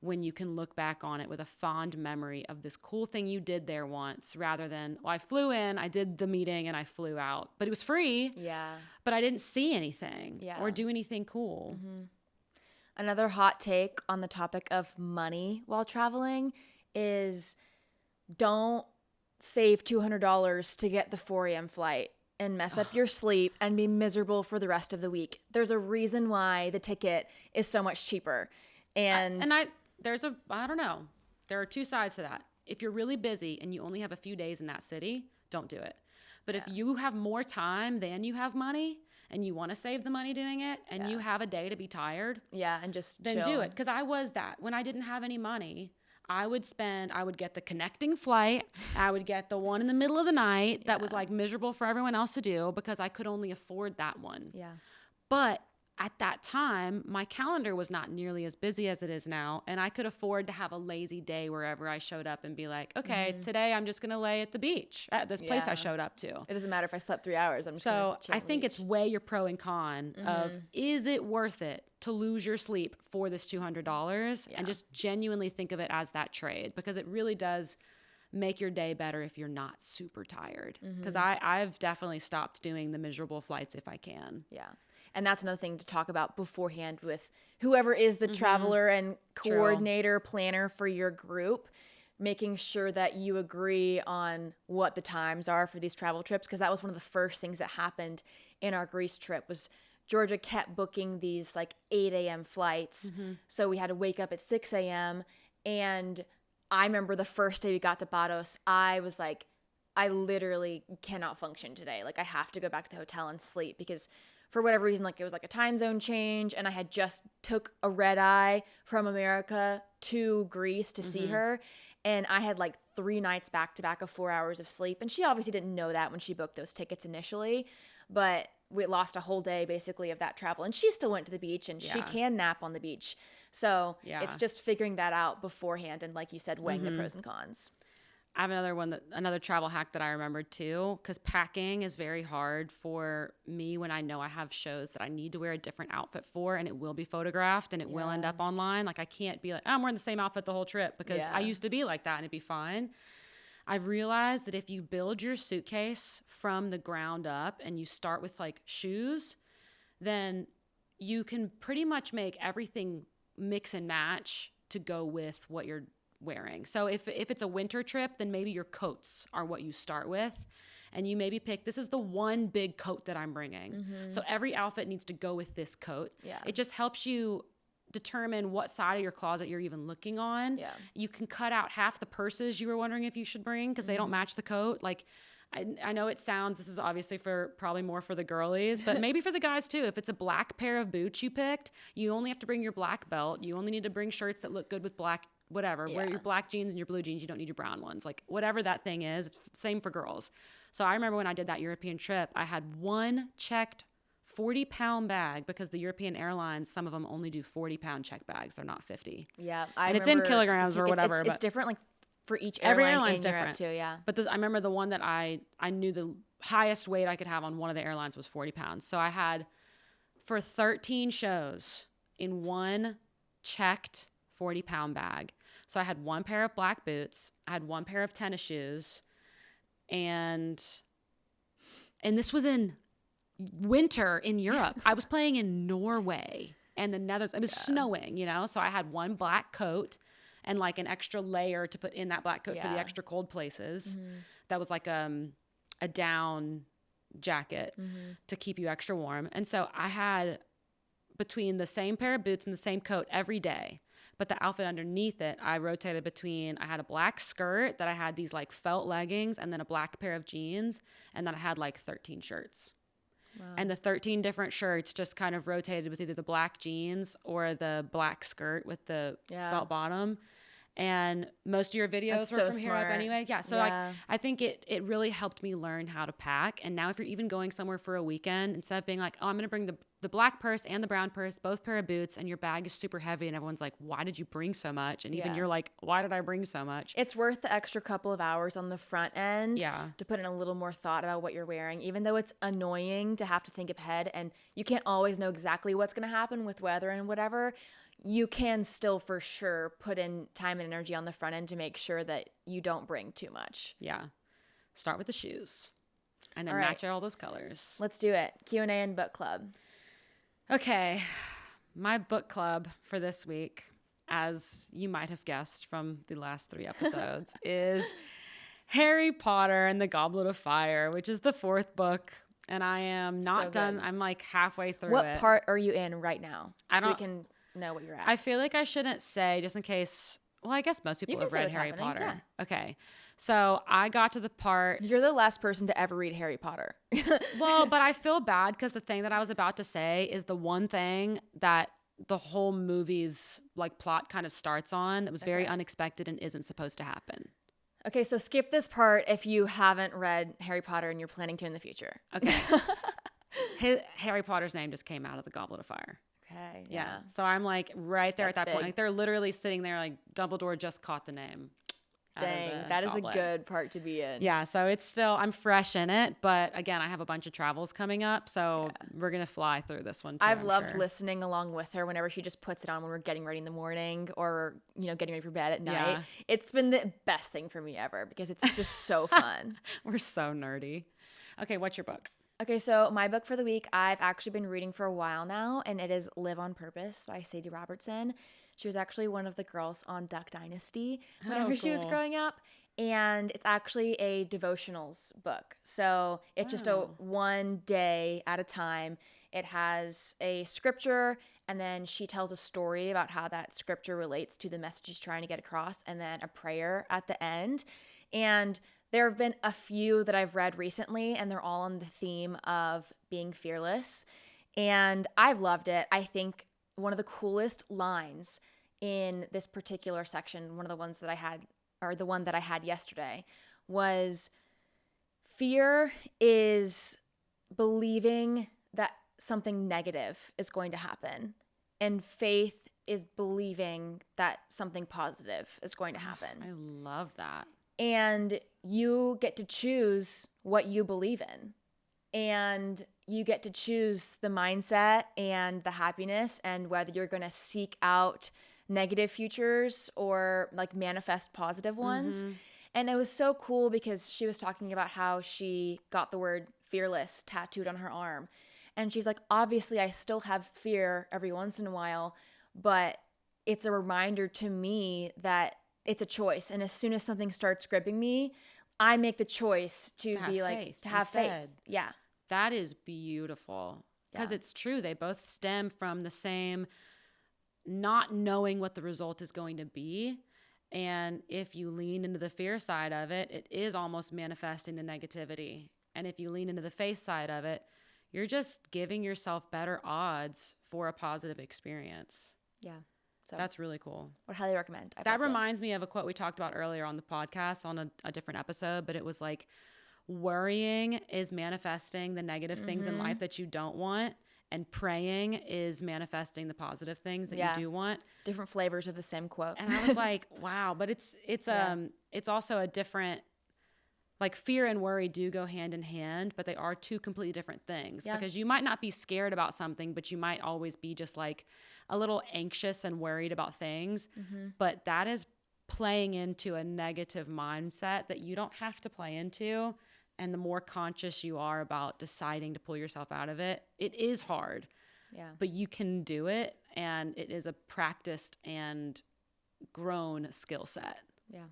when you can look back on it with a fond memory of this cool thing you did there once, rather than, well, I flew in, I did the meeting, and I flew out. But it was free. Yeah. But I didn't see anything or do anything cool. Mm-hmm. Another hot take on the topic of money while traveling is don't save $200 to get the 4 a.m. flight and mess up your sleep and be miserable for the rest of the week. There's a reason why the ticket is so much cheaper. I don't know. There are two sides to that. If you're really busy and you only have a few days in that city, don't do it. But if you have more time than you have money and you want to save the money doing it and you have a day to be tired, and just then chill. do it. Because I was that. When I didn't have any money, I would get the connecting flight. I would get the one in the middle of the night that was like miserable for everyone else to do because I could only afford that one. Yeah. But at that time, my calendar was not nearly as busy as it is now, and I could afford to have a lazy day wherever I showed up and be like, okay, today I'm just going to lay at the beach at this place I showed up to. It doesn't matter if I slept 3 hours. I'm just I think it's weigh your pro and con of, is it worth it to lose your sleep for this $200 and just genuinely think of it as that trade, because it really does make your day better if you're not super tired. Because I've definitely stopped doing the miserable flights if I can. Yeah. And that's another thing to talk about beforehand with whoever is the traveler and coordinator, planner for your group, making sure that you agree on what the times are for these travel trips. Because that was one of the first things that happened in our Greece trip was Georgia kept booking these like 8 a.m. flights. So we had to wake up at 6 a.m. And I remember the first day we got to Paros, I was like, I literally cannot function today. Like I have to go back to the hotel and sleep because for whatever reason, like it was like a time zone change and I had just took a red eye from America to Greece to see her. And I had like 3 nights back to back of 4 hours of sleep. And she obviously didn't know that when she booked those tickets initially, but we lost a whole day basically of that travel. And she still went to the beach and she can nap on the beach. So it's just figuring that out beforehand. And like you said, weighing the pros and cons. I have another travel hack that I remembered too, because packing is very hard for me when I know I have shows that I need to wear a different outfit for, and it will be photographed and it will end up online. Like I can't be like, oh, I'm wearing the same outfit the whole trip, because I used to be like that and it'd be fine. I've realized that if you build your suitcase from the ground up and you start with like shoes, then you can pretty much make everything mix and match to go with what you're wearing. So if it's a winter trip, then maybe your coats are what you start with, and you maybe pick, this is the one big coat that I'm bringing. So every outfit needs to go with this coat. It just helps you determine what side of your closet you're even looking on. You can cut out half the purses you were wondering if you should bring because they don't match the coat. Like I know this is obviously probably more for the girlies, but maybe for the guys too. If it's a black pair of boots you picked, you only have to bring your black belt. You only need to bring shirts that look good with black whatever, wear your black jeans and your blue jeans. You don't need your brown ones. Like whatever that thing is, it's same for girls. So I remember when I did that European trip, I had one checked 40-pound bag because the European airlines, some of them only do 40-pound check bags. They're not 50. Yeah. And it's in kilograms or whatever. It's different like for each every airline airline's in Europe different too, But I remember the one that I knew the highest weight I could have on one of the airlines was 40 pounds. So I had, for 13 shows, in one checked 40-pound bag. So I had one pair of black boots, I had one pair of tennis shoes, and this was in winter in Europe. I was playing in Norway and the Netherlands. It was snowing, so I had one black coat and like an extra layer to put in that black coat for the extra cold places. That was like a down jacket to keep you extra warm. And so I had between the same pair of boots and the same coat every day. But the outfit underneath it, I rotated between, I had a black skirt that I had these like felt leggings and then a black pair of jeans. And then I had like 13 shirts. Wow. And the 13 different shirts just kind of rotated with either the black jeans or the black skirt with the felt bottom. And most of your videos were from here up anyway. Yeah. So like, I think it really helped me learn how to pack. And now if you're even going somewhere for a weekend, instead of being like, oh, I'm going to bring the black purse and the brown purse, both pair of boots, and your bag is super heavy and everyone's like, why did you bring so much? And even you're like, why did I bring so much? It's worth the extra couple of hours on the front end to put in a little more thought about what you're wearing, even though it's annoying to have to think ahead and you can't always know exactly what's going to happen with weather and whatever. You can still for sure put in time and energy on the front end to make sure that you don't bring too much. Yeah. Start with the shoes and then match all those colors. Let's do it. Q&A and book club. Okay. My book club for this week, as you might have guessed from the last 3 episodes, is Harry Potter and the Goblet of Fire, which is the 4th book. And I am not done. I'm like halfway through it. What part are you in right now? So we can know what you're at. I feel like I shouldn't say, just in case. Well, I guess most people have read Harry Potter. Yeah. Okay. So I got to the part. You're the last person to ever read Harry Potter. Well, but I feel bad because the thing that I was about to say is the one thing that the whole movie's like plot kind of starts on that was very unexpected and isn't supposed to happen. Okay, so skip this part if you haven't read Harry Potter and you're planning to in the future. Okay. Harry Potter's name just came out of the Goblet of Fire. Okay. Yeah. So I'm like right there at that point. Like they're literally sitting there like Dumbledore just caught the name. Dang, that is a good part to be in. Yeah. So it's still, I'm fresh in it. But again, I have a bunch of travels coming up. So we're going to fly through this one too. I've loved listening along with her whenever she just puts it on when we're getting ready in the morning or, getting ready for bed at night. Yeah. It's been the best thing for me ever because it's just so fun. We're so nerdy. Okay. What's your book? Okay, so my book for the week, I've actually been reading for a while now, and it is Live on Purpose by Sadie Robertson. She was actually one of the girls on Duck Dynasty whenever she was growing up, and it's actually a devotionals book. So it's just a one day at a time. It has a scripture, and then she tells a story about how that scripture relates to the message she's trying to get across, and then a prayer at the end. And there have been a few that I've read recently, and they're all on the theme of being fearless. And I've loved it. I think one of the coolest lines in this particular section, one of the ones that I had, or the one that I had yesterday, was fear is believing that something negative is going to happen. And faith is believing that something positive is going to happen. I love that. And you get to choose what you believe in. And you get to choose the mindset and the happiness and whether you're going to seek out negative futures or like manifest positive ones. Mm-hmm. And it was so cool because she was talking about how she got the word fearless tattooed on her arm. And she's like, obviously, I still have fear every once in a while, but it's a reminder to me that it's a choice. And as soon as something starts gripping me, I make the choice to be like, to have faith. Yeah. That is beautiful. Because it's true. They both stem from the same not knowing what the result is going to be. And if you lean into the fear side of it, it is almost manifesting the negativity. And if you lean into the faith side of it, you're just giving yourself better odds for a positive experience. Yeah. So that's really cool. Would highly recommend. That reminds me of a quote we talked about earlier on the podcast on a different episode, but it was like, worrying is manifesting the negative things in life that you don't want, and praying is manifesting the positive things that you do want. Different flavors of the same quote. And I was like, wow, but it's also a different, like fear and worry do go hand in hand, but they are two completely different things. Yeah. Because you might not be scared about something, but you might always be just like a little anxious and worried about things. Mm-hmm. But that is playing into a negative mindset that you don't have to play into. And the more conscious you are about deciding to pull yourself out of it, it is hard. Yeah. But you can do it, and it is a practiced and grown skill set. Yeah.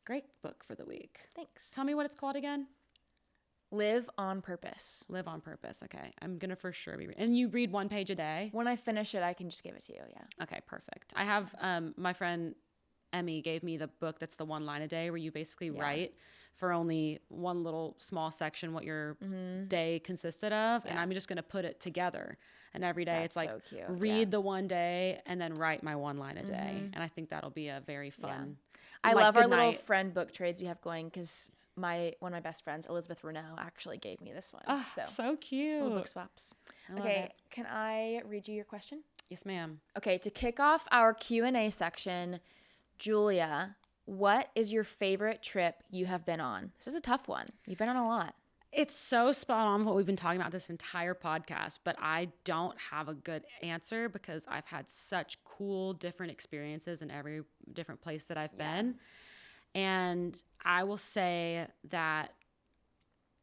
Great book for the week. Thanks. Tell me what it's called again. Live on Purpose. Live on Purpose. Okay. I'm going to for sure be and you read one page a day? When I finish it, I can just give it to you. Yeah. Okay, perfect. I have my friend Emmy gave me the book that's the one line a day where you basically write for only one little small section what your day consisted of. And I'm just going to put it together. And every day it's like so cute. read the one day and then write my one line a day. And I think that'll be a very fun. I love our little friend book trades we have going because one of my best friends, Elizabeth Renault, actually gave me this one. Oh, so cute. Little book swaps. Okay, can I read you your question? Yes, ma'am. Okay, to kick off our Q&A section, Julia, what is your favorite trip you have been on? This is a tough one. You've been on a lot. It's so spot on what we've been talking about this entire podcast, but I don't have a good answer because I've had such cool different experiences in every different place that I've been. And I will say that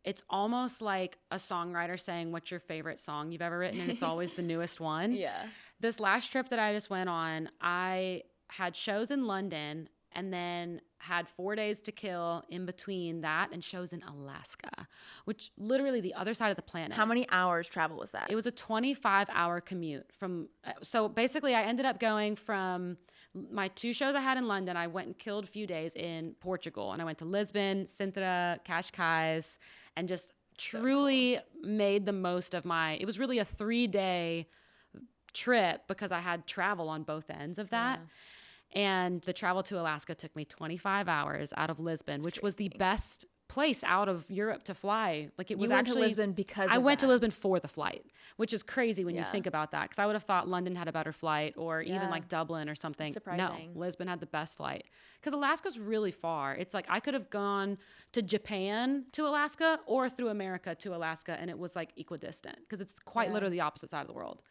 it's almost like a songwriter saying, what's your favorite song you've ever written? And it's always the newest one. Yeah. This last trip that I just went on, I had shows in London and then had 4 days to kill in between that and shows in Alaska, which literally the other side of the planet. How many hours travel was that? It was a 25-hour commute from, so basically I ended up going from my 2 shows I had in London. I went and killed a few days in Portugal, and I went to Lisbon, Sintra, Cascais, and just truly made the most of it was really a 3-day trip because I had travel on both ends of that. And the travel to Alaska took me 25 hours out of Lisbon, which was the best place out of Europe to fly. Like it was actually, to Lisbon because I went to Lisbon for the flight, which is crazy when you think about that. Because I would have thought London had a better flight, or even like Dublin or something. Surprising. No, Lisbon had the best flight because Alaska's really far. It's like I could have gone to Japan to Alaska or through America to Alaska, and it was like equidistant because it's quite literally the opposite side of the world.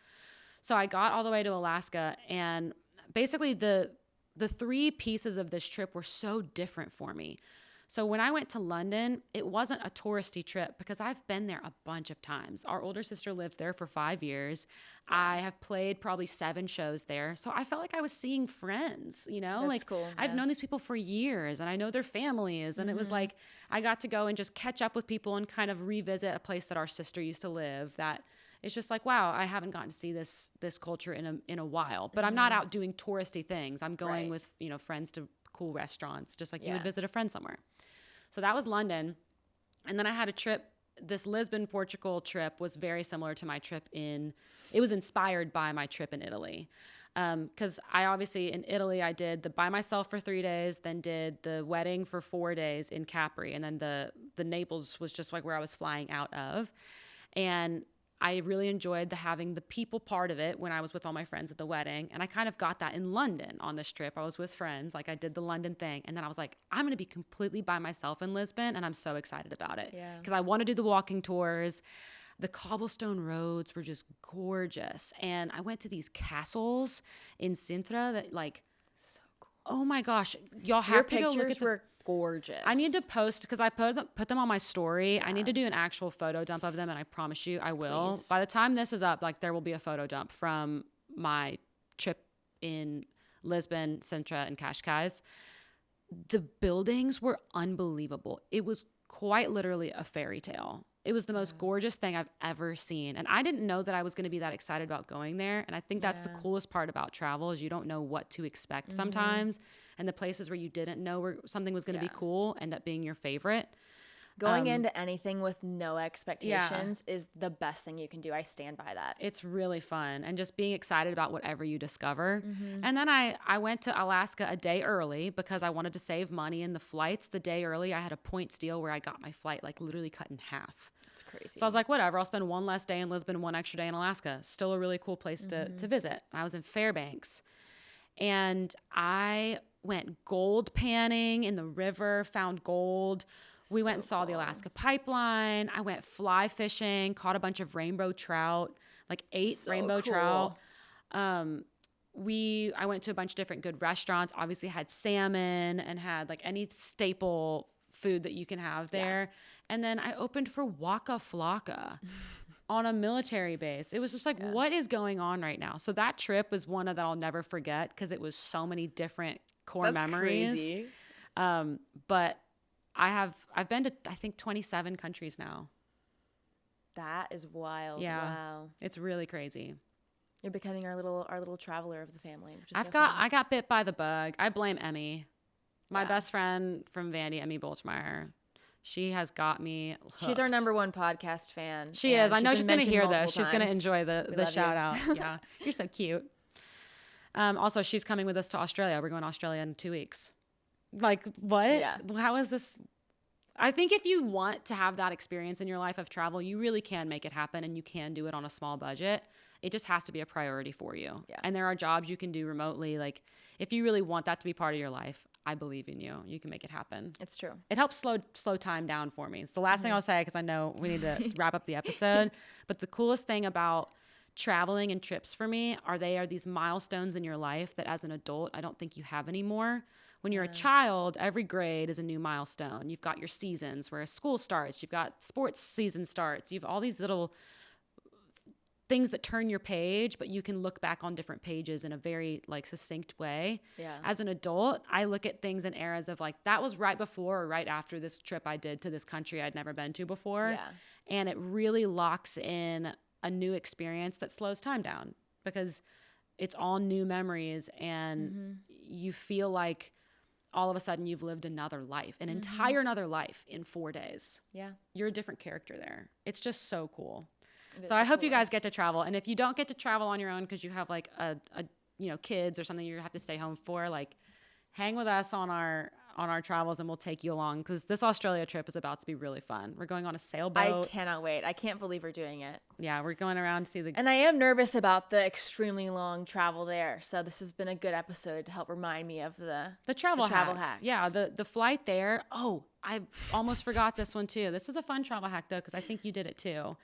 So I got all the way to Alaska, and basically the 3 pieces of this trip were so different for me. So when I went to London, it wasn't a touristy trip because I've been there a bunch of times. Our older sister lived there for 5 years. I have played probably 7 shows there. So I felt like I was seeing friends, you know? That's like cool. I've known these people for years and I know their families. And it was like I got to go and just catch up with people and kind of revisit a place that our sister used to live that it's just like, wow, I haven't gotten to see this culture in a while. But I'm not out doing touristy things. I'm going with, friends to cool restaurants, just like you would visit a friend somewhere. So that was London. And then I had a trip. This Lisbon, Portugal trip was very similar to my trip it was inspired by my trip in Italy. Because I obviously in Italy, I did the by myself for 3 days, then did the wedding for 4 days in Capri. And then the Naples was just like where I was flying out of. And I really enjoyed having the people part of it when I was with all my friends at the wedding. And I kind of got that in London on this trip. I was with friends, like I did the London thing. And then I was like, I'm going to be completely by myself in Lisbon. And I'm so excited about it. Because I want to do the walking tours. The cobblestone roads were just gorgeous. And I went to these castles in Sintra that like, so cool. Oh my gosh. Y'all have to go look at were gorgeous. I need to post because I put them on my story. I need to do an actual photo dump of them, and I promise you I will. Please. By the time this is up, like there will be a photo dump from my trip in Lisbon, Sintra, and Cascais. The buildings were unbelievable. It was quite literally a fairy tale. It was the most gorgeous thing I've ever seen. And I didn't know that I was going to be that excited about going there. And I think that's the coolest part about travel is you don't know what to expect sometimes. And the places where you didn't know where something was going to be cool end up being your favorite. Going into anything with no expectations is the best thing you can do. I stand by that. It's really fun. And just being excited about whatever you discover. And then I went to Alaska a day early because I wanted to save money in the flights. The day early, I had a points deal where I got my flight like literally cut in half. It's crazy. So I was like, whatever, I'll spend one less day in Lisbon, one extra day in Alaska. Still a really cool place to visit. I was in Fairbanks. And I went gold panning in the river, found gold. We went and saw the Alaska pipeline. I went fly fishing, caught a bunch of rainbow trout, like 8 rainbow trout. I went to a bunch of different good restaurants, obviously had salmon and had like any staple food that you can have there. And then I opened for Waka Flocka on a military base. It was just like, what is going on right now? So that trip was one that I'll never forget because it was so many different core memories. Crazy. But I've been to I think 27 countries now. That is wild. Yeah. Wow. It's really crazy. You're becoming our little traveler of the family, which is I got bit by the bug. I blame Emmy. My best friend from Vandy, Emmy Boltmeyer. She has got me hooked. She's our number one podcast fan. She is. I know she's going to hear this. She's going to times. enjoy the shout out. Yeah. You're so cute. Also, she's coming with us to Australia. We're going to Australia in 2 weeks. Like, what? Yeah. How is this? I think if you want to have that experience in your life of travel, you really can make it happen, and you can do it on a small budget. It just has to be a priority for you. Yeah. And there are jobs you can do remotely. Like, if you really want that to be part of your life, I believe in you. You can make it happen. It's true. It helps slow time down for me. It's the last thing I'll say, because I know we need to wrap up the episode. But the coolest thing about traveling and trips for me are these milestones in your life that as an adult, I don't think you have anymore. When you're a child, every grade is a new milestone. You've got your seasons where school starts. You've got sports season starts. You've all these little things that turn your page, but you can look back on different pages in a very like succinct way. Yeah. As an adult, I look at things in eras of like, that was right before or right after this trip I did to this country I'd never been to before. Yeah. And it really locks in a new experience that slows time down because it's all new memories, and you feel like all of a sudden you've lived another life, an entire another life in 4 days. Yeah. You're a different character there. It's just so cool. So I hope you guys get to travel. And if you don't get to travel on your own because you have like a kids or something you have to stay home for, like hang with us on our travels and we'll take you along, because this Australia trip is about to be really fun. We're going on a sailboat. I cannot wait. I can't believe we're doing it. Yeah, we're going around to see And I am nervous about the extremely long travel there. So this has been a good episode to help remind me of the travel hacks. Yeah, the flight there. Oh, I almost forgot this one too. This is a fun travel hack though, because I think you did it too.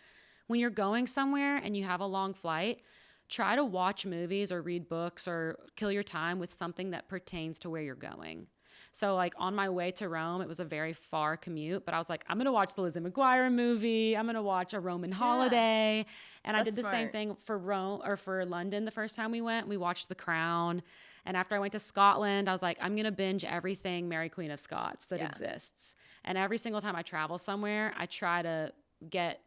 When you're going somewhere and you have a long flight, try to watch movies or read books or kill your time with something that pertains to where you're going. So like on my way to Rome, it was a very far commute, but I was like, I'm going to watch the Lizzie McGuire movie. I'm going to watch A Roman Holiday. And I did the same thing for Rome or for London the first time we went. We watched The Crown. And after I went to Scotland, I was like, I'm going to binge everything Mary Queen of Scots that exists. And every single time I travel somewhere, I try to get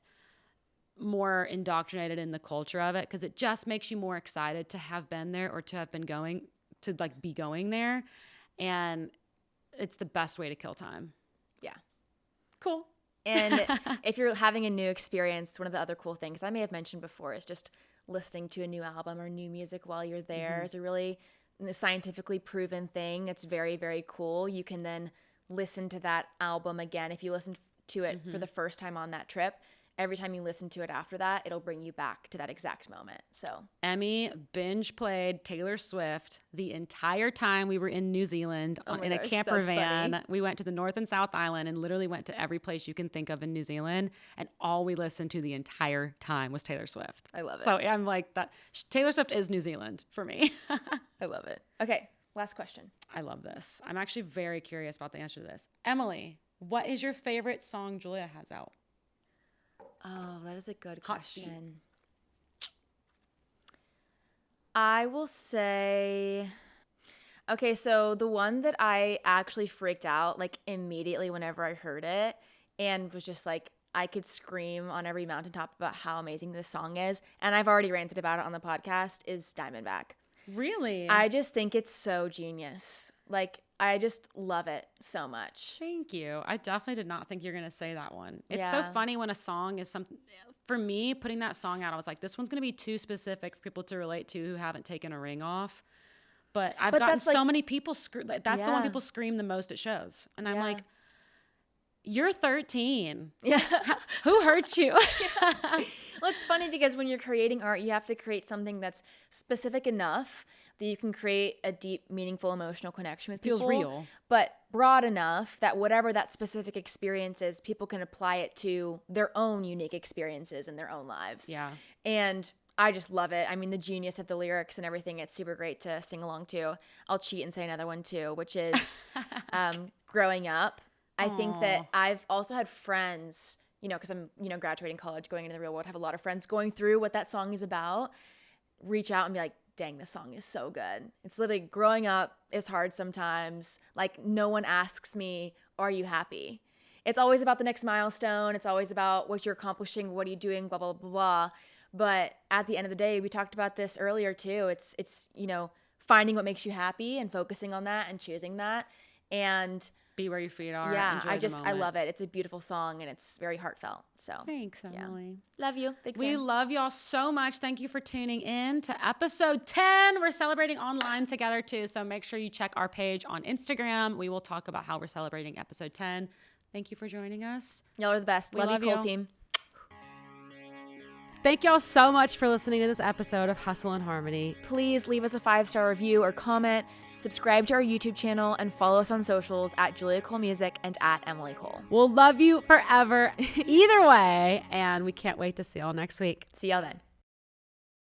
more indoctrinated in the culture of it, because it just makes you more excited to have been there or to have been going to like be going there. And it's the best way to kill time. Yeah. Cool. And if you're having a new experience, one of the other cool things I may have mentioned before is just listening to a new album or new music while you're there is a really scientifically proven thing. It's very, very cool. You can then listen to that album again. If you listen to it for the first time on that trip, every time you listen to it after that, it'll bring you back to that exact moment. So Emmy binge played Taylor Swift the entire time we were in New Zealand in a camper van. Funny. We went to the North and South Island and literally went to every place you can think of in New Zealand. And all we listened to the entire time was Taylor Swift. I love it. So I'm like, that Taylor Swift is New Zealand for me. I love it. Okay, last question. I love this. I'm actually very curious about the answer to this. Emily, what is your favorite song Julia has out? Oh, that is a good question. I will say, okay, so the one that I actually freaked out like immediately whenever I heard it and was just like, I could scream on every mountaintop about how amazing this song is, and I've already ranted about it on the podcast, is Diamondback. Really? I just think it's so genius. Like, I just love it so much. Thank you. I definitely did not think you're going to say that one. It's so funny when a song is something, for me, putting that song out, I was like, this one's going to be too specific for people to relate to who haven't taken a ring off. But I've gotten so many people, that's the one people scream the most at shows. And I'm like, you're 13. Yeah. Who hurt you? Well, it's funny because when you're creating art, you have to create something that's specific enough that you can create a deep, meaningful, emotional connection with people. Feels real. But broad enough that whatever that specific experience is, people can apply it to their own unique experiences in their own lives. Yeah. And I just love it. I mean, the genius of the lyrics and everything, it's super great to sing along to. I'll cheat and say another one too, which is Growing Up. I think that I've also had friends, because I'm, graduating college, going into the real world, have a lot of friends going through what that song is about, reach out and be like, dang, this song is so good. It's literally, growing up is hard sometimes. Like, no one asks me, are you happy? It's always about the next milestone. It's always about what you're accomplishing. What are you doing? Blah, blah, blah, blah. But at the end of the day, we talked about this earlier too. It's finding what makes you happy and focusing on that and choosing that. And Be where your feet are. Yeah, Enjoy the I moment. love it. It's a beautiful song and it's very heartfelt. So Thanks, Emily. Love you. Big We fan. love y'all so much. Thank you for tuning in to episode 10. We're celebrating online together too. So make sure you check our page on Instagram. We will talk about how we're celebrating episode 10. Thank you for joining us. Y'all are the best. Love you, Cole team. Thank y'all so much for listening to this episode of Hustle and Harmony. Please leave us a 5-star review or comment, subscribe to our YouTube channel, and follow us on socials at Julia Cole Music and at Emily Cole. We'll love you forever either way, and we can't wait to see y'all next week. See y'all then.